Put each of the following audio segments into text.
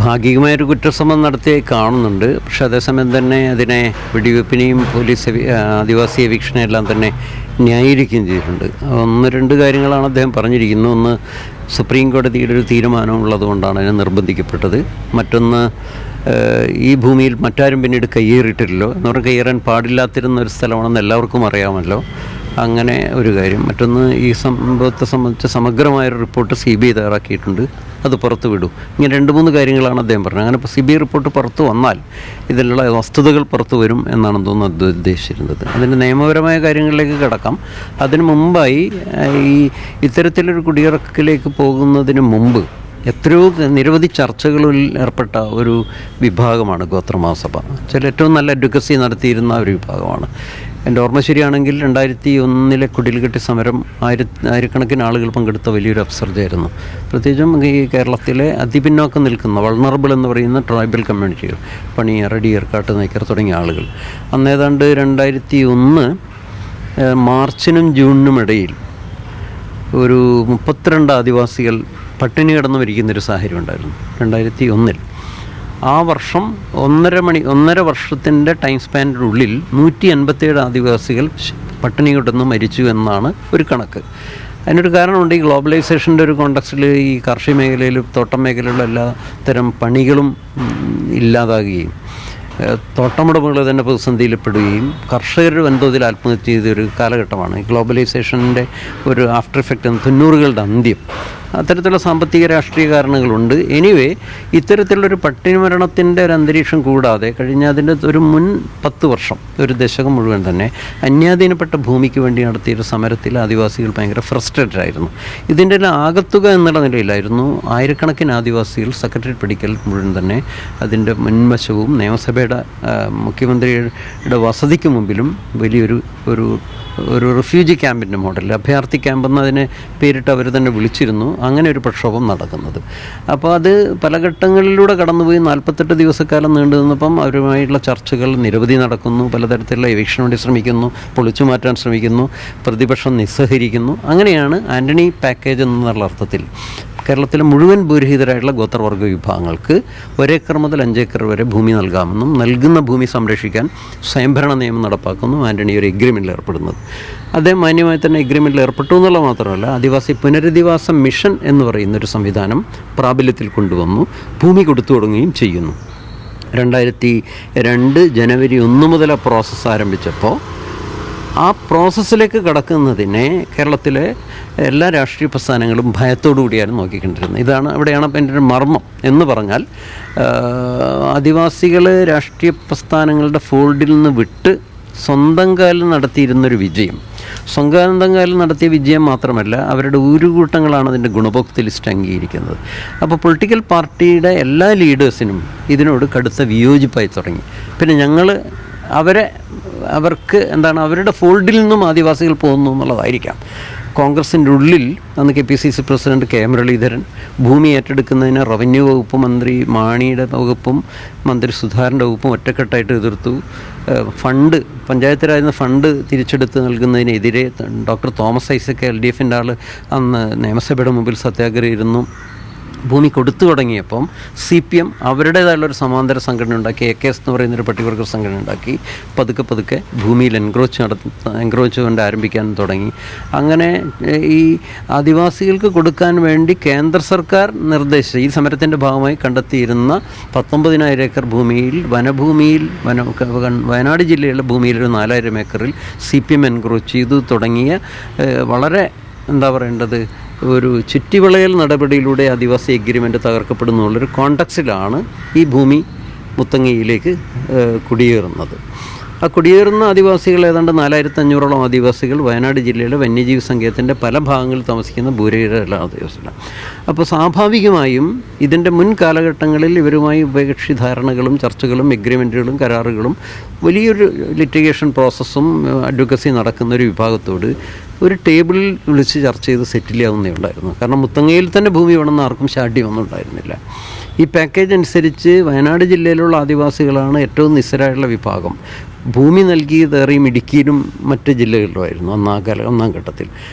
ഭാഗികമായൊരു കുറ്റസമ്മതം നടത്തി കാണുന്നുണ്ട്. പക്ഷെ അതേസമയം തന്നെ അതിനെ വെടിവെപ്പിനെയും പോലീസ് ആദിവാസി എവിക്ഷനെയും എല്ലാം തന്നെ ന്യായീകരിക്കുകയും ചെയ്തിട്ടുണ്ട്. ഒന്ന് രണ്ട് കാര്യങ്ങളാണ് അദ്ദേഹം പറഞ്ഞിരിക്കുന്നത്. ഒന്ന്, സുപ്രീം കോടതിയുടെ ഒരു തീരുമാനം ഉള്ളതുകൊണ്ടാണ് അതിനെ നിർബന്ധിക്കപ്പെട്ടത്. മറ്റൊന്ന്, ഈ ഭൂമിയിൽ മറ്റാരും പിന്നീട് കയ്യേറിയിട്ടില്ലല്ലോ എന്ന് പറഞ്ഞാൽ കയ്യേറാൻ പാടില്ലാത്തിരുന്ന ഒരു സ്ഥലമാണെന്ന് എല്ലാവർക്കും അറിയാമല്ലോ. അങ്ങനെ ഒരു കാര്യം. മറ്റൊന്ന്, ഈ സംഭവത്തെ സംബന്ധിച്ച് സമഗ്രമായൊരു റിപ്പോർട്ട് CBI തയ്യാറാക്കിയിട്ടുണ്ട്, അത് പുറത്ത് വിടും. ഇങ്ങനെ 2-3 കാര്യങ്ങളാണ് അദ്ദേഹം പറഞ്ഞത്. അങ്ങനെ ഇപ്പോൾ CBI റിപ്പോർട്ട് പുറത്ത് വന്നാൽ ഇതിലുള്ള വസ്തുതകൾ പുറത്ത് വരും എന്നാണ് തോന്നുന്നത് ഉദ്ദേശിച്ചിരുന്നത്. അതിൻ്റെ നിയമപരമായ കാര്യങ്ങളിലേക്ക് കിടക്കാം. അതിന് മുമ്പായി ഈ ഇത്തരത്തിലൊരു കുടിയിറക്കിലേക്ക് പോകുന്നതിന് മുമ്പ് എത്രയോ നിരവധി ചർച്ചകളിൽ ഏർപ്പെട്ട ഒരു വിഭാഗമാണ് ഗോത്രമഹാസഭ. ചില ഏറ്റവും നല്ല അഡ്വക്കസി നടത്തിയിരുന്ന ഒരു വിഭാഗമാണ്. എൻ്റെ ഓർമ്മ ശരിയാണെങ്കിൽ 2001 കുടിൽകെട്ടി സമരം ആയിരക്കണക്കിന് ആളുകൾ പങ്കെടുത്ത വലിയൊരു അപ്സർജയായിരുന്നു. പ്രത്യേകിച്ചും ഈ കേരളത്തിലെ അതിപിന്നോക്കം നിൽക്കുന്ന വൾണറബിൾ എന്ന് പറയുന്ന ട്രൈബൽ കമ്മ്യൂണിറ്റികൾ, പണിയർ, അടിയർ, കാട്ടുനായ്ക്കർ തുടങ്ങിയ ആളുകൾ. അന്ന് ഏതാണ്ട് 2001 മാർച്ചിനും ജൂണിനും ഇടയിൽ ഒരു 32 ആദിവാസികൾ പട്ടിണി കിടന്ന് മരിക്കുന്നൊരു സാഹചര്യം ഉണ്ടായിരുന്നു 2001. ആ വർഷം 1.5 വർഷത്തിൻ്റെ ടൈം സ്പാനിൻ്റെ ഉള്ളിൽ 157 ആദിവാസികൾ പട്ടിണി കിടന്ന് മരിച്ചു എന്നാണ് ഒരു കണക്ക്. അതിനൊരു കാരണമുണ്ട്. ഈ ഗ്ലോബലൈസേഷൻ്റെ ഒരു കോണ്ടക്സ്റ്റിൽ ഈ കാർഷിക മേഖലയിലും തോട്ടം മേഖലയിലുള്ള എല്ലാ തരം പണികളും ഇല്ലാതാകുകയും തോട്ടമുടമകൾ തന്നെ പ്രതിസന്ധിയിൽപ്പെടുകയും കർഷകർ വൻതോതിൽ ആത്മഹത്യ ചെയ്തൊരു കാലഘട്ടമാണ്. ഗ്ലോബലൈസേഷൻ്റെ ഒരു ആഫ്റ്റർ ഇഫക്റ്റ് 90കളുടെ അന്ത്യം. അത്തരത്തിലുള്ള സാമ്പത്തിക രാഷ്ട്രീയ കാരണങ്ങളുണ്ട്. എനിവേ, ഇത്തരത്തിലുള്ളൊരു പട്ടിണി മരണത്തിൻ്റെ ഒരു അന്തരീക്ഷം കൂടാതെ കഴിഞ്ഞ അതിൻ്റെ ഒരു മുൻ 10 വർഷം, ഒരു ദശകം മുഴുവൻ തന്നെ അന്യാധീനപ്പെട്ട ഭൂമിക്ക് വേണ്ടി നടത്തിയൊരു സമരത്തിൽ ആദിവാസികൾ ഭയങ്കര ഫ്രസ്ട്രേറ്റഡ് ആയിരുന്നു. ഇതിൻ്റെ ആകത്തുക എന്നുള്ള നിലയിലായിരുന്നു ആയിരക്കണക്കിന് ആദിവാസികൾ സെക്രട്ടേറിയറ്റ് പടിക്കൽ മുഴുവൻ തന്നെ അതിൻ്റെ മുൻവശവും നിയമസഭയുടെ മുഖ്യമന്ത്രിയുടെ വസതിക്ക് മുമ്പിലും വലിയൊരു ഒരു റിഫ്യൂജി ക്യാമ്പിൻ്റെ മോഡൽ, അഭയാർത്ഥി ക്യാമ്പെന്ന് അതിനെ പേരിട്ട് അവർ തന്നെ വിളിച്ചിരുന്നു. അങ്ങനെ ഒരു പ്രക്ഷോഭം നടക്കുന്നത്. അപ്പോൾ അത് പല ഘട്ടങ്ങളിലൂടെ കടന്നുപോയി 48 ദിവസക്കാലം നീണ്ടു നിന്നപ്പം അവരുമായിട്ടുള്ള ചർച്ചകൾ നിരവധി നടക്കുന്നു. പലതരത്തിലുള്ള എവിക്ഷൻ വേണ്ടി ശ്രമിക്കുന്നു, പൊളിച്ചു മാറ്റാൻ ശ്രമിക്കുന്നു, പ്രതിപക്ഷം നിസ്സഹരിക്കുന്നു. അങ്ങനെയാണ് ആൻ്റണി പാക്കേജ് എന്നുള്ള അർത്ഥത്തിൽ കേരളത്തിലെ മുഴുവൻ ഭൂരഹിതരായിട്ടുള്ള ഗോത്രവർഗ വിഭാഗങ്ങൾക്ക് 1 ഏക്കർ മുതൽ 5 ഏക്കർ വരെ ഭൂമി നൽകാമെന്നും നൽകുന്ന ഭൂമി സംരക്ഷിക്കാൻ സ്വയംഭരണ നിയമം നടപ്പാക്കുന്നു ആൻ്റണി ഒരു എഗ്രിമെൻറ്റിൽ ഏർപ്പെടുന്നത്. അദ്ദേഹം മാന്യമായി തന്നെ എഗ്രിമെൻറ്റിൽ ഏർപ്പെട്ടു എന്നുള്ളത് മാത്രമല്ല, ആദിവാസി പുനരധിവാസ മിഷൻ എന്ന് പറയുന്നൊരു സംവിധാനം പ്രാബല്യത്തിൽ കൊണ്ടുവന്നു, ഭൂമി കൊടുത്തു തുടങ്ങുകയും ചെയ്യുന്നു. 2002 ജനുവരി 1 മുതൽ ആ പ്രോസസ്സ് ആരംഭിച്ചപ്പോൾ ആ പ്രോസസ്സിലേക്ക് കടക്കുന്നതിനെ കേരളത്തിലെ എല്ലാ രാഷ്ട്രീയ പ്രസ്ഥാനങ്ങളും ഭയത്തോടു കൂടിയായിരുന്നു നോക്കിക്കൊണ്ടിരുന്നത്. അവിടെയാണ് എൻ്റെ ഒരു മർമ്മം എന്ന് പറഞ്ഞാൽ, ആദിവാസികൾ രാഷ്ട്രീയ പ്രസ്ഥാനങ്ങളുടെ ഫോൾഡിൽ നിന്ന് വിട്ട് സ്വന്തം കാലം നടത്തിയിരുന്നൊരു വിജയം, സ്വന്തം കാലം നടത്തിയ വിജയം മാത്രമല്ല, അവരുടെ ഊരുകൂട്ടങ്ങളാണ് അതിൻ്റെ ഗുണഭോക്തൃ ലിസ്റ്റ് അംഗീകരിക്കുന്നത്. അപ്പോൾ പൊളിറ്റിക്കൽ പാർട്ടിയുടെ എല്ലാ ലീഡേഴ്സിനും ഇതിനോട് കടുത്ത വിയോജിപ്പായി തുടങ്ങി. പിന്നെ അവർക്ക് അവരുടെ ഫോൾഡിൽ നിന്നും ആദിവാസികൾ പോകുന്നു എന്നുള്ളതായിരിക്കാം. കോൺഗ്രസിൻ്റെ ഉള്ളിൽ അന്ന് KPCC പ്രസിഡന്റ് KM മുരളീധരൻ ഭൂമി ഏറ്റെടുക്കുന്നതിന് റവന്യൂ വകുപ്പ് മന്ത്രി മാണിയുടെ വകുപ്പും മന്ത്രി സുധാകരൻ്റെ വകുപ്പും ഒറ്റക്കെട്ടായിട്ട് എതിർത്തു. പഞ്ചായത്ത് രാജ് ഫണ്ട് തിരിച്ചെടുത്ത് നൽകുന്നതിനെതിരെ ഡോക്ടർ തോമസ് ഐസക് LDFൻ്റെ ആൾ അന്ന് നിയമസഭയുടെ മുമ്പിൽ സത്യാഗ്രഹം ഇരുന്നു. ഭൂമി കൊടുത്തു തുടങ്ങിയപ്പം CPM അവരുടേതായുള്ളൊരു സമാന്തര സംഘടന ഉണ്ടാക്കി, AKS എന്ന് പറയുന്നൊരു പട്ടികവർഗ സംഘടന ഉണ്ടാക്കി. പതുക്കെ ഭൂമിയിൽ എൻക്രോച്ച്മെൻ്റ് ആരംഭിക്കാൻ തുടങ്ങി. അങ്ങനെ ഈ ആദിവാസികൾക്ക് കൊടുക്കാൻ വേണ്ടി കേന്ദ്ര സർക്കാർ നിർദ്ദേശിച്ച ഈ സമരത്തിൻ്റെ ഭാഗമായി കണ്ടെത്തിയിരുന്ന 19,000 ഏക്കർ ഭൂമിയിൽ വയനാട് ജില്ലയിലെ ഭൂമിയിൽ ഒരു 4,000 ഏക്കറിൽ CPM എൻക്രോച്ച് ചെയ്തു തുടങ്ങിയ വളരെ ഒരു ചുറ്റിവളയൽ നടപടിയിലൂടെ ആദിവാസി എഗ്രിമെൻ്റ് തകർക്കപ്പെടുന്നുള്ളൊരു കോണ്ടക്സിലാണ് ഈ ഭൂമി മുത്തങ്ങയിലേക്ക് കുടിയേറുന്നത്. ആ കുടിയേറുന്ന ആദിവാസികൾ ഏതാണ്ട് 4,500ഓളം ആദിവാസികൾ വയനാട് ജില്ലയിലെ വന്യജീവി സങ്കേതത്തിൻ്റെ പല ഭാഗങ്ങളിൽ താമസിക്കുന്ന ഭൂരഹിതരല്ല ആദിവാസികളാണ്. അപ്പോൾ സ്വാഭാവികമായും ഇതിൻ്റെ മുൻ കാലഘട്ടങ്ങളിൽ ഇവരുമായി ഉഭയകക്ഷി ധാരണകളും ചർച്ചകളും എഗ്രിമെൻറ്റുകളും കരാറുകളും വലിയൊരു ലിറ്റിഗേഷൻ പ്രോസസ്സും അഡ്വക്കസി നടക്കുന്നൊരു വിഭാഗത്തോട് ഒരു ടേബിളിൽ വിളിച്ച് ചർച്ച ചെയ്ത് സെറ്റിൽ ആവുന്നേ ഉണ്ടായിരുന്നു. കാരണം മുത്തങ്ങയിൽ തന്നെ ഭൂമി വേണമെന്ന് ആർക്കും ശാഠ്യമൊന്നും ഉണ്ടായിരുന്നില്ല. ഈ പാക്കേജ് അനുസരിച്ച് വയനാട് ജില്ലയിലുള്ള ആദിവാസികളാണ് ഏറ്റവും നിസ്സരായുള്ള വിഭാഗം. ഭൂമി നൽകിയതേറെയും ഇടുക്കിയിലും മറ്റ് ജില്ലകളിലുമായിരുന്നു ഒന്നാം ഘട്ടത്തിൽ.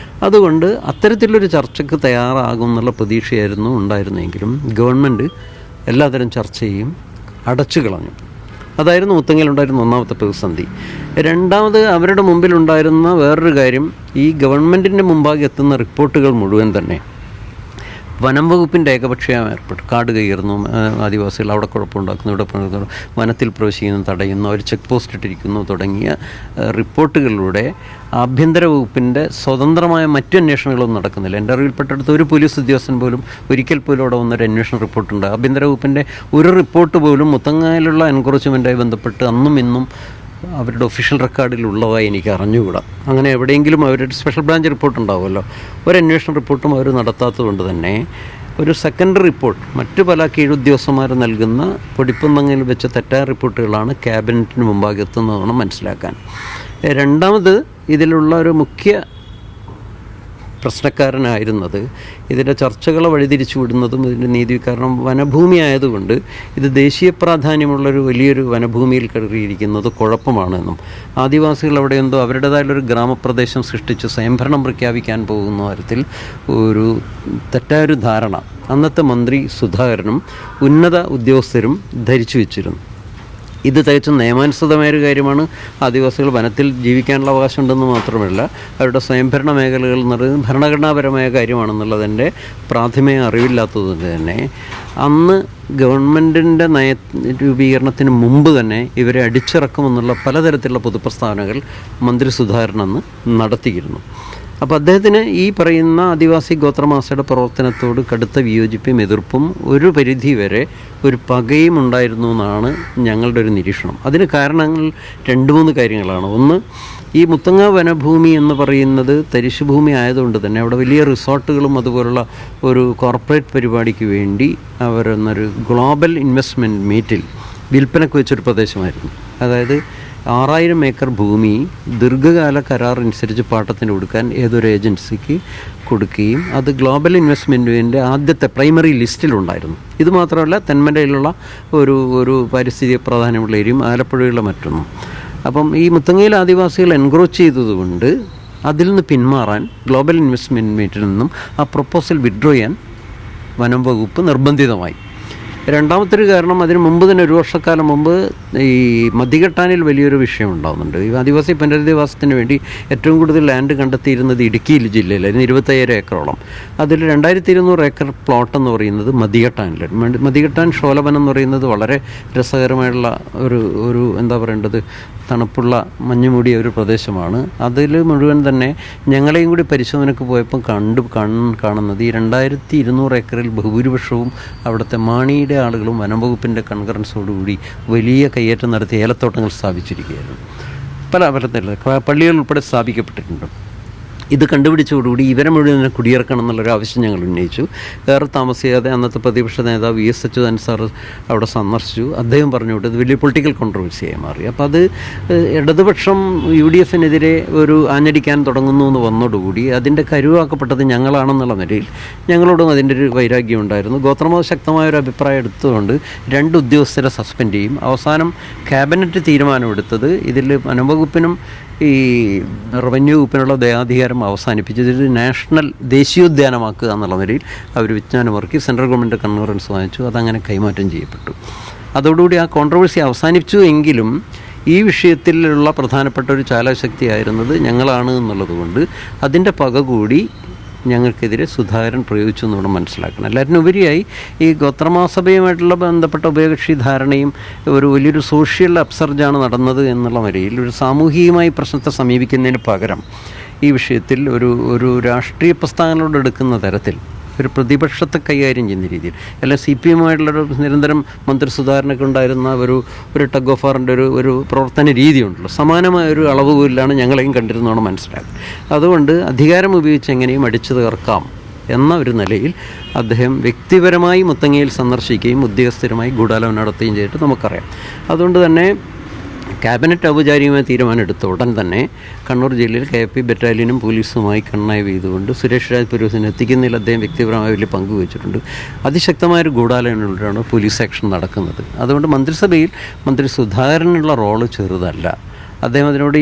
അതുകൊണ്ട് അത്തരത്തിലൊരു ചർച്ചയ്ക്ക് തയ്യാറാകും എന്നുള്ള പ്രതീക്ഷയായിരുന്നു ഉണ്ടായിരുന്നെങ്കിലും ഗവൺമെൻറ് എല്ലാതരം ചർച്ചയും അടച്ചു കളഞ്ഞു. അതായിരുന്നു മുത്തങ്ങയിലുണ്ടായിരുന്ന ഒന്നാമത്തെ പ്രതിസന്ധി. രണ്ടാമത് അവരുടെ മുമ്പിലുണ്ടായിരുന്ന വേറൊരു കാര്യം, ഈ ഗവൺമെൻറ്റിൻ്റെ മുമ്പാകെ എത്തുന്ന റിപ്പോർട്ടുകൾ മുഴുവൻ തന്നെ വനം വകുപ്പിൻ്റെ ഏകപക്ഷീയമായ ഏർപ്പെട്ടു. കാട് കയറുന്നു, ആദിവാസികൾ അവിടെ കുഴപ്പമുണ്ടാക്കുന്നു, ഇവിടെ വനത്തിൽ പ്രവേശിക്കുന്നു, തടയുന്നു, അവർ ചെക്ക് പോസ്റ്റ് ഇട്ടിരിക്കുന്നു തുടങ്ങിയ റിപ്പോർട്ടുകളിലൂടെ ആഭ്യന്തര വകുപ്പിൻ്റെ സ്വതന്ത്രമായ മറ്റു അന്വേഷണങ്ങളൊന്നും നടക്കുന്നില്ല. എൻ്റെ അറിവിൽപ്പെട്ടടുത്ത് ഒരു പോലീസ് ഉദ്യോഗസ്ഥൻ പോലും ഒരിക്കൽ പോലും അവിടെ വന്നൊരു അന്വേഷണ റിപ്പോർട്ടുണ്ട്. ആഭ്യന്തര വകുപ്പിൻ്റെ ഒരു റിപ്പോർട്ട് പോലും മുത്തങ്ങയിലുള്ള എൻക്രോച്ച്മെൻറ്റുമായി ബന്ധപ്പെട്ട് അന്നും ഇന്നും അവരുടെ ഒഫീഷ്യൽ റെക്കോർഡിലുള്ളതായി എനിക്ക് അറിഞ്ഞുകൂടാ. അങ്ങനെ എവിടെയെങ്കിലും അവരുടെ സ്പെഷ്യൽ ബ്രാഞ്ച് റിപ്പോർട്ട് ഉണ്ടാവുമല്ലോ, ഒരു അന്വേഷണ റിപ്പോർട്ടും അവർ നടത്താത്തത് കൊണ്ട് തന്നെ ഒരു സെക്കൻഡറി റിപ്പോർട്ട് മറ്റു പല കീഴുദ്യോഗസ്ഥന്മാർ നൽകുന്ന പൊടിപ്പന്തങ്ങളിൽ വെച്ച തെറ്റായ റിപ്പോർട്ടുകളാണ് ക്യാബിനറ്റിന് മുമ്പാകെ എത്തുന്നതെന്ന് മനസ്സിലാക്കാൻ. രണ്ടാമത് ഇതിലുള്ള ഒരു മുഖ്യ പ്രശ്നക്കാരനായിരുന്നത് ഇതിൻ്റെ ചർച്ചകളെ വഴിതിരിച്ചു വിടുന്നതും ഇതിൻ്റെ നീതി, കാരണം വനഭൂമി ആയതുകൊണ്ട് ഇത് ദേശീയ പ്രാധാന്യമുള്ളൊരു വലിയൊരു വനഭൂമിയിൽ കയറിയിരിക്കുന്നത് കുഴപ്പമാണെന്നും ആദിവാസികൾ അവിടെ എന്തോ അവരുടേതായുള്ളൊരു ഗ്രാമപ്രദേശം സൃഷ്ടിച്ച് സ്വയംഭരണം പ്രഖ്യാപിക്കാൻ പോകുന്ന തരത്തിൽ ഒരു തെറ്റായൊരു ധാരണ അന്നത്തെ മന്ത്രി സുധാകരനും ഉന്നത ഉദ്യോഗസ്ഥരും ധരിച്ചു വെച്ചിരുന്നു. ഇത് തികച്ചും നിയമാനുസൃതമായൊരു കാര്യമാണ്. ആദിവാസികൾ വനത്തിൽ ജീവിക്കാനുള്ള അവകാശമുണ്ടെന്ന് മാത്രമല്ല അവരുടെ സ്വയംഭരണ മേഖലകൾ ഭരണഘടനാപരമായ കാര്യമാണെന്നുള്ളതിൻ്റെ പ്രാഥമിക അറിവില്ലാത്തതുകൊണ്ട് തന്നെ അന്ന് ഗവൺമെൻറ്റിൻ്റെ നയ രൂപീകരണത്തിന് മുമ്പ് തന്നെ ഇവരെ അടിച്ചിറക്കുമെന്നുള്ള പലതരത്തിലുള്ള പൊതുപ്രസ്താവനകൾ മന്ത്രി സുധാകരൻ അന്ന് നടത്തിയിരുന്നു. അപ്പോൾ അദ്ദേഹത്തിന് ഈ പറയുന്ന ആദിവാസി ഗോത്രമാസയുടെ പ്രവർത്തനത്തോട് കടുത്ത വിയോജിപ്പും എതിർപ്പും ഒരു പരിധി വരെ ഒരു പകയും ഉണ്ടായിരുന്നു എന്നാണ് ഞങ്ങളുടെ ഒരു നിരീക്ഷണം. അതിന് കാരണങ്ങൾ 2-3 കാര്യങ്ങളാണ്. ഒന്ന്, ഈ മുത്തങ്ങ വനഭൂമി എന്ന് പറയുന്നത് തരിശുഭൂമി ആയതുകൊണ്ട് തന്നെ അവിടെ വലിയ റിസോർട്ടുകളും അതുപോലുള്ള ഒരു കോർപ്പറേറ്റ് പരിപാടിക്ക് വേണ്ടി അവരെന്നൊരു ഗ്ലോബൽ ഇൻവെസ്റ്റ്മെൻറ്റ് മീറ്റിൽ വിൽപ്പനയ്ക്ക് വെച്ചൊരു പ്രദേശമായിരുന്നു. അതായത് 6000 ഏക്കർ ഭൂമി ദീർഘകാല കരാർ അനുസരിച്ച് പാട്ടത്തിന് കൊടുക്കാൻ ഏതൊരു ഏജൻസിക്ക് കൊടുക്കുകയും അത് ഗ്ലോബൽ ഇൻവെസ്റ്റ്മെൻറ്റിൻ്റെ ആദ്യത്തെ പ്രൈമറി ലിസ്റ്റിലുണ്ടായിരുന്നു. ഇത് മാത്രമല്ല തെന്മലയിലുള്ള ഒരു പാരിസ്ഥിതിക പ്രാധാന്യമുള്ള ഏരിയയും ആലപ്പുഴയുള്ള മറ്റൊന്നും. അപ്പം ഈ മുത്തങ്ങയിൽ ആദിവാസികൾ എൻക്രോച്ച് ചെയ്തതുകൊണ്ട് അതിൽ നിന്ന് പിന്മാറാൻ ഗ്ലോബൽ ഇൻവെസ്റ്റ്മെൻറ്റ് മീറ്റിൽ നിന്നും ആ പ്രൊപ്പോസൽ വിഡ്രോ ചെയ്യാൻ വനം വകുപ്പ് നിർബന്ധിതമായി. രണ്ടാമത്തെ ഒരു കാരണം, അതിന് മുമ്പ് തന്നെ 1 വർഷക്കാലം മുമ്പ് ഈ മതികെട്ടാനിൽ വലിയൊരു വിഷയം ഉണ്ടാകുന്നുണ്ട്. ഈ ആദിവാസി പുനരധിവാസത്തിന് വേണ്ടി ഏറ്റവും കൂടുതൽ ലാൻഡ് കണ്ടെത്തിയിരുന്നത് ഇടുക്കി ജില്ലയിലായിരുന്നു, 25,000 ഏക്കറോളം. അതിൽ 2200 ഏക്കർ പ്ലോട്ട് എന്ന് പറയുന്നത് മതികെട്ടാനിലാണ്. മതികെട്ടാൻ ഷോലവനം എന്ന് പറയുന്നത് വളരെ രസകരമായുള്ള ഒരു എന്താ പറയേണ്ടത്, തണുപ്പുള്ള മഞ്ഞുമൂടിയ ഒരു പ്രദേശമാണ്. അതിൽ മുഴുവൻ തന്നെ ഞങ്ങളെയും കൂടി പരിശോധനയ്ക്ക് പോയപ്പോൾ കാണുന്നത് ഈ 2200 ഏക്കറിൽ ബഹുഭൂരിപക്ഷവും അവിടുത്തെ മാണിയുടെ ആളുകളും വനംവകുപ്പിൻ്റെ കൺകറൻസോടുകൂടി വലിയ കയ്യേറ്റം നടത്തി ഏലത്തോട്ടങ്ങൾ സ്ഥാപിച്ചിരിക്കുകയായിരുന്നു. പല പള്ളികൾ ഉൾപ്പെടെ സ്ഥാപിക്കപ്പെട്ടിട്ടുണ്ട്. ഇത് കണ്ടുപിടിച്ചതോടുകൂടി ഇവരെ മുഴുവൻ കുടിയിറക്കണം എന്നുള്ളൊരു ആവശ്യം ഞങ്ങൾ ഉന്നയിച്ചു. വേറെ താമസിയാതെ അന്നത്തെ പ്രതിപക്ഷ നേതാവ് VS അച്യുതാനന്ദൻ സാർ അവിടെ സന്ദർശിച്ചു. അദ്ദേഹം പറഞ്ഞു ഇത് വലിയ പൊളിറ്റിക്കൽ കോൺട്രവേഴ്സിയായി മാറി. അപ്പോൾ അത് ഇടതുപക്ഷം UDFനെതിരെ ഒരു ആഞ്ഞടിക്കാൻ തുടങ്ങുന്നു എന്ന് വന്നതോടുകൂടി അതിൻ്റെ കരുവാക്കപ്പെട്ടത് ഞങ്ങളാണെന്നുള്ള നിലയിൽ ഞങ്ങളോടും അതിൻ്റെ ഒരു വൈരാഗ്യം ഉണ്ടായിരുന്നു. ഗോത്രമത ശക്തമായൊരു അഭിപ്രായം എടുത്തുകൊണ്ട് 2 ഉദ്യോഗസ്ഥരെ സസ്പെൻഡ് ചെയ്യും. അവസാനം ക്യാബിനറ്റ് തീരുമാനമെടുത്തത് ഇതിൽ വനംവകുപ്പിനും ഈ റവന്യൂ വകുപ്പിനുള്ള ദയാധികാരം അവസാനിപ്പിച്ച് ഇതൊരു ദേശീയോദ്യാനമാക്കുക എന്നുള്ള നിലയിൽ അവർ വിജ്ഞാനമിറക്കി സെൻട്രൽ ഗവൺമെൻറ് കൺകറൻസ് വാങ്ങിച്ചു. അതങ്ങനെ കൈമാറ്റം ചെയ്യപ്പെട്ടു. അതോടുകൂടി ആ കോൺട്രവേഴ്സി അവസാനിച്ചു. എങ്കിലും ഈ വിഷയത്തിലുള്ള പ്രധാനപ്പെട്ട ഒരു ചാലകശക്തിയായിരുന്നത് ഞങ്ങളാണ് എന്നുള്ളത് കൊണ്ട് അതിൻ്റെ പക കൂടി ഞങ്ങൾക്കെതിരെ സുധാകരൻ പ്രയോഗിച്ചു എന്ന് വേണം മനസ്സിലാക്കണം. എല്ലാറ്റിനുപരിയായി ഈ ഗോത്രമാസഭയുമായിട്ടുള്ള ബന്ധപ്പെട്ട ഉഭയകക്ഷി ധാരണയും ഒരു വലിയൊരു സോഷ്യൽ അപ്സർജാണ് നടന്നത് എന്നുള്ള നിലയിൽ ഒരു സാമൂഹികമായി പ്രശ്നത്തെ സമീപിക്കുന്നതിന് പകരം ഈ വിഷയത്തിൽ ഒരു രാഷ്ട്രീയ പ്രസ്ഥാനങ്ങളോട് എടുക്കുന്ന തരത്തിൽ ഒരു പ്രതിപക്ഷത്തെ കൈകാര്യം ചെയ്യുന്ന രീതിയിൽ അല്ല CPM-ആയിട്ടുള്ളൊരു നിരന്തരം മന്ത്രി സുധാകരനൊക്കെ ഉണ്ടായിരുന്ന ഒരു ടഗ് ഓഫ് വാറിൻ്റെ ഒരു പ്രവർത്തന രീതിയുണ്ടല്ലോ, സമാനമായ ഒരു അളവുകോലിലാണ് ഞങ്ങളെയും കണ്ടിരുന്നതാണ് മനസ്സിലാക്കുക. അതുകൊണ്ട് അധികാരം ഉപയോഗിച്ച് എങ്ങനെയും അടിച്ചു തീർക്കാം എന്ന ഒരു നിലയിൽ അദ്ദേഹം വ്യക്തിപരമായി മുത്തങ്ങയിൽ സന്ദർശിക്കുകയും ഉദ്യോഗസ്ഥരുമായി ഗൂഢാലോചന നടത്തുകയും ചെയ്തിട്ട് നമുക്കറിയാം. അതുകൊണ്ട് തന്നെ ക്യാബിനറ്റ് ഔപചാരികമായ തീരുമാനം എടുത്ത ഉടൻ തന്നെ കണ്ണൂർ ജില്ലയിൽ KFP ബറ്റാലിയനും പോലീസുമായി കണ്ണായി ചെയ്തുകൊണ്ട് സുരേഷ് രാജ് പുരോഹിതനെ എത്തിക്കുന്നതിൽ അദ്ദേഹം വ്യക്തിപരമായി വലിയ പങ്ക് വഹിച്ചിട്ടുണ്ട്. അതിശക്തമായൊരു ഗൂഢാലോചനയിലൂടെയാണ് പോലീസ് ആക്ഷൻ നടക്കുന്നത്. അതുകൊണ്ട് മന്ത്രിസഭയിൽ മന്ത്രി സുധാകരനുള്ള റോള് ചെറുതല്ല. അദ്ദേഹം അതിനോട്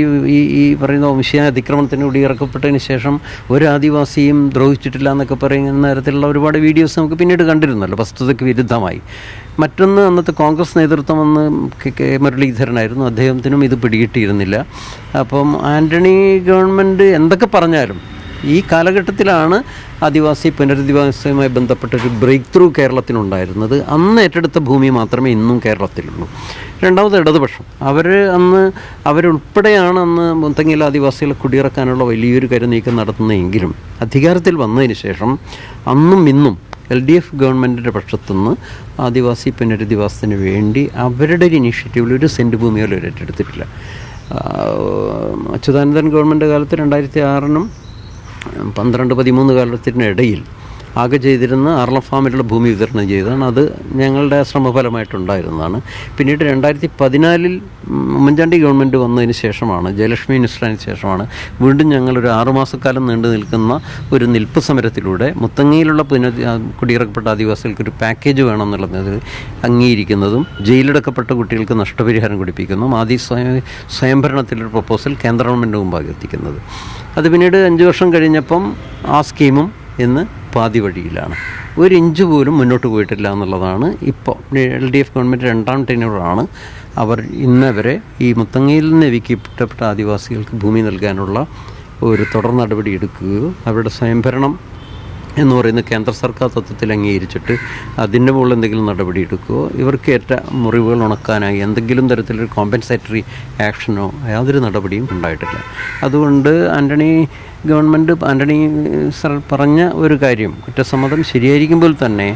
ഈ പറയുന്ന വംശീയ അതിക്രമത്തിന് കുടിയിറക്കപ്പെട്ടതിന് ശേഷം ഒരു ആദിവാസിയും ദ്രോഹിച്ചിട്ടില്ല എന്നൊക്കെ പറയുന്ന തരത്തിലുള്ള ഒരുപാട് വീഡിയോസ് നമുക്ക് പിന്നീട് കണ്ടിരുന്നല്ലോ, വസ്തുതയ്ക്ക് വിരുദ്ധമായി. മറ്റൊന്ന്, അന്നത്തെ കോൺഗ്രസ് നേതൃത്വം അന്ന് കെ മുരളീധരനായിരുന്നു, അദ്ദേഹത്തിനും ഇത് പിടികിട്ടിയിരുന്നില്ല. അപ്പം ആൻ്റണി ഗവൺമെൻറ് എന്തൊക്കെ പറഞ്ഞാലും ഈ കാലഘട്ടത്തിലാണ് ആദിവാസി പുനരധിവാസവുമായി ബന്ധപ്പെട്ടൊരു ബ്രേക്ക് ത്രൂ കേരളത്തിനുണ്ടായിരുന്നത്. അന്ന് ഏറ്റെടുത്ത ഭൂമി മാത്രമേ ഇന്നും കേരളത്തിലുള്ളൂ. രണ്ടാമത് ഇടതുപക്ഷം, അവരുൾപ്പെടെയാണ് അന്ന് മുത്തങ്ങയിലെ ആദിവാസികളെ കുടിയിറക്കാനുള്ള വലിയൊരു കരുനീക്കം നടത്തുന്നതെങ്കിലും അധികാരത്തിൽ വന്നതിന് ശേഷം അന്നും ഇന്നും LDF ഗവൺമെൻറ്റിൻ്റെ പക്ഷത്തുനിന്ന് ആദിവാസി പുനരധിവാസത്തിന് വേണ്ടി അവരുടെ ഒരു ഇനീഷ്യേറ്റീവിൽ ഒരു സെൻറ്റ് ഭൂമി പോലും ഏറ്റെടുത്തിട്ടില്ല. അച്യുതാനന്ദൻ ഗവൺമെൻറ് കാലത്ത് 2006 12-13 കാലത്തിനിടയിൽ ആകെ ചെയ്തിരുന്ന ആർളം ഫാമിലുള്ള ഭൂമി വിതരണം ചെയ്തതാണ്. അത് ഞങ്ങളുടെ ശ്രമഫലമായിട്ടുണ്ടായിരുന്നതാണ്. പിന്നീട് 2014 ഉമ്മൻചാണ്ടി ഗവൺമെൻറ് വന്നതിന് ശേഷമാണ്, ജയലക്ഷ്മി മിനിസ്റ്ററായതിനു ശേഷമാണ് വീണ്ടും ഞങ്ങളൊരു 6 മാസക്കാലം നീണ്ടു നിൽക്കുന്ന ഒരു നിൽപ്പ് സമരത്തിലൂടെ മുത്തങ്ങയിലുള്ള കുടിയിറക്കപ്പെട്ട ആദിവാസികൾക്കൊരു പാക്കേജ് വേണമെന്നുള്ളത് അംഗീകരിക്കുന്നതും ജയിലിലടക്കപ്പെട്ട കുട്ടികൾക്ക് നഷ്ടപരിഹാരം കൊടുപ്പിക്കുന്നതും സ്വയംഭരണത്തിലൊരു പ്രപ്പോസൽ കേന്ദ്ര ഗവൺമെൻറ് മുമ്പാകെ എത്തിക്കുന്നത്. അത് പിന്നീട് 5 വർഷം കഴിഞ്ഞപ്പം ആ സ്കീമും ഇന്ന് പാതി വഴിയിലാണ്. 1 ഇഞ്ച് പോലും മുന്നോട്ട് പോയിട്ടില്ല എന്നുള്ളതാണ്. ഇപ്പോൾ LDF ഗവൺമെൻറ് 2ാം ടെന്യൂറാണ്. അവർ ഇന്നവരെ ഈ മുത്തങ്ങയിൽ നിന്ന് എവിക്കപ്പെട്ട ആദിവാസികൾക്ക് ഭൂമി നൽകാനുള്ള ഒരു തുടർ നടപടി എടുക്കുകയോ അവരുടെ സ്വയംഭരണം എന്ന് പറയുന്ന കേന്ദ്ര സർക്കാർ തത്വത്തിൽ അംഗീകരിച്ചിട്ട് അതിൻ്റെ മുകളിൽ എന്തെങ്കിലും നടപടി എടുക്കുകയോ ഇവർക്ക് ഏറ്റ മുറിവുകൾ ഉണക്കാനായി എന്തെങ്കിലും തരത്തിലൊരു കോമ്പൻസേറ്ററി ആക്ഷനോ യാതൊരു നടപടിയും ഉണ്ടായിട്ടില്ല. അതുകൊണ്ട് ആൻ്റണി സർ പറഞ്ഞ ഒരു കാര്യം, കുറ്റസമ്മതം ശരിയായിരിക്കുമ്പോൾ തന്നെ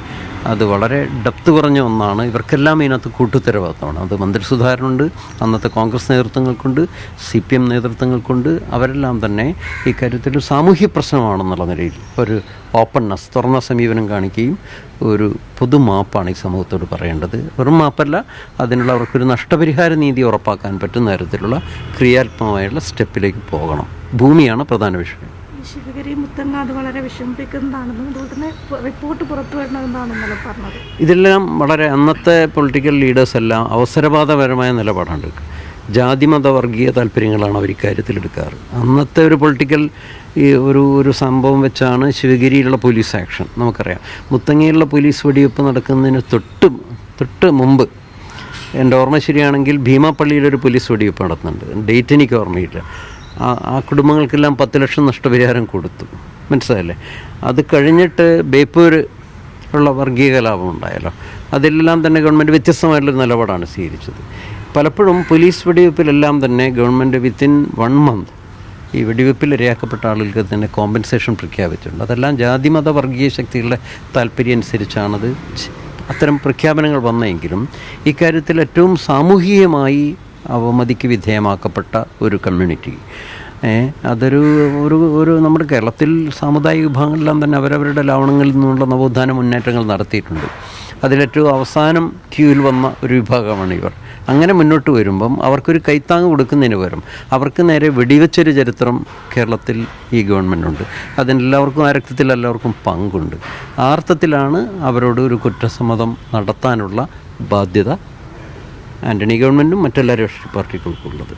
അത് വളരെ ഡെപ്ത് കുറഞ്ഞ ഒന്നാണ്. ഇവർക്കെല്ലാം ഇതിനകത്ത് കൂട്ടുത്തരവാദിത്തമാണ്. അത് മന്ത്രി സുധാകരനുണ്ട്, അന്നത്തെ കോൺഗ്രസ് നേതൃത്വങ്ങൾക്കുണ്ട്, CPM നേതൃത്വങ്ങൾക്കുണ്ട്. അവരെല്ലാം തന്നെ ഇക്കാര്യത്തിൽ സാമൂഹ്യ പ്രശ്നമാണെന്നുള്ള നിലയിൽ ഒരു ഓപ്പൺനെസ്, തുറന്ന സമീപനം കാണിക്കുകയും ഒരു പൊതുമാപ്പാണ് ഈ സമൂഹത്തോട് പറയേണ്ടത്. വെറും മാപ്പല്ല, അതിനുള്ള അവർക്കൊരു നഷ്ടപരിഹാര നീതി ഉറപ്പാക്കാൻ പറ്റുന്ന തരത്തിലുള്ള ക്രിയാത്മകമായുള്ള സ്റ്റെപ്പിലേക്ക് പോകണം. ഭൂമിയാണ് പ്രധാന വിഷയം. ശിവഗിരി മുത്തങ്ങ അത് വളരെ വിഷമിപ്പിക്കുന്നതാണെന്നും അതുപോലെ തന്നെ റിപ്പോർട്ട് പുറത്തു വരണമെന്നാണെന്നല്ലോ പറഞ്ഞത്. ഇതെല്ലാം വളരെ അന്നത്തെ പൊളിറ്റിക്കൽ ലീഡേഴ്സ് എല്ലാം അവസരവാദപരമായ നിലപാടാണ് എടുക്കുക. ജാതിമത വർഗീയ താല്പര്യങ്ങളാണ് അവർ ഇക്കാര്യത്തിൽ എടുക്കാറ്. അന്നത്തെ ഒരു പൊളിറ്റിക്കൽ ഒരു സംഭവം വെച്ചാണ് ശിവഗിരിയിലുള്ള പോലീസ് ആക്ഷൻ. നമുക്കറിയാം, മുത്തങ്ങയിലുള്ള പോലീസ് വെടിവെപ്പ് നടക്കുന്നതിന് തൊട്ട് മുമ്പ്, എൻ്റെ ഓർമ്മ ശരിയാണെങ്കിൽ ഭീമാപ്പള്ളിയിലൊരു പോലീസ് വെടിവെപ്പ് നടത്തുന്നുണ്ട്. ഡേറ്റ് എനിക്ക് ഓർമ്മയില്ല. ആ കുടുംബങ്ങൾക്കെല്ലാം 10 ലക്ഷം നഷ്ടപരിഹാരം കൊടുത്തു. മനസ്സിലായല്ലേ? അത് കഴിഞ്ഞിട്ട് ബേപ്പൂർ ഉള്ള വർഗീയ കലാപം ഉണ്ടായല്ലോ, അതിലെല്ലാം തന്നെ ഗവൺമെൻറ് വ്യത്യസ്തമായിട്ടുള്ളൊരു നിലപാടാണ് സ്വീകരിച്ചത്. പലപ്പോഴും പോലീസ് വെടിവെപ്പിലെല്ലാം തന്നെ ഗവൺമെൻറ് വിത്തിൻ 1 മന്ത് ഈ വെടിവെപ്പിൽ ഇരയാക്കപ്പെട്ട ആളുകൾക്ക് തന്നെ കോമ്പൻസേഷൻ പ്രഖ്യാപിച്ചിട്ടുണ്ട്. അതെല്ലാം ജാതിമത വർഗീയ ശക്തികളുടെ താല്പര്യം അനുസരിച്ചാണത് അത്തരം പ്രഖ്യാപനങ്ങൾ വന്നെങ്കിലും ഇക്കാര്യത്തിൽ ഏറ്റവും സാമൂഹികമായി അവമതിക്ക് വിധേയമാക്കപ്പെട്ട ഒരു കമ്മ്യൂണിറ്റി, ഒരു നമ്മുടെ കേരളത്തിൽ സാമുദായിക വിഭാഗങ്ങളെല്ലാം തന്നെ അവരവരുടെ ലാവണങ്ങളിൽ നിന്നുള്ള നവോത്ഥാന മുന്നേറ്റങ്ങൾ നടത്തിയിട്ടുണ്ട്. അതിലേറ്റവും അവസാനം ക്യൂവിൽ വന്ന ഒരു വിഭാഗമാണ് ഇവർ. അങ്ങനെ മുന്നോട്ട് വരുമ്പം അവർക്കൊരു കൈത്താങ്ങ് കൊടുക്കുന്നതിന് പകരം അവർക്ക് നേരെ വെടിവെച്ചൊരു ചരിത്രം കേരളത്തിൽ ഈ ഗവൺമെൻറ്റുണ്ട്. അതിനെല്ലാവർക്കും, ആ രക്തത്തിൽ എല്ലാവർക്കും പങ്കുണ്ട്. ആ അർത്ഥത്തിലാണ് അവരോട് ഒരു കുറ്റസമ്മതം നടത്താനുള്ള ബാധ്യത ആൻ്റണി ഗവൺമെൻറ്റും മറ്റെല്ലാ രാഷ്ട്രീയ പാർട്ടികൾക്കുള്ളത്.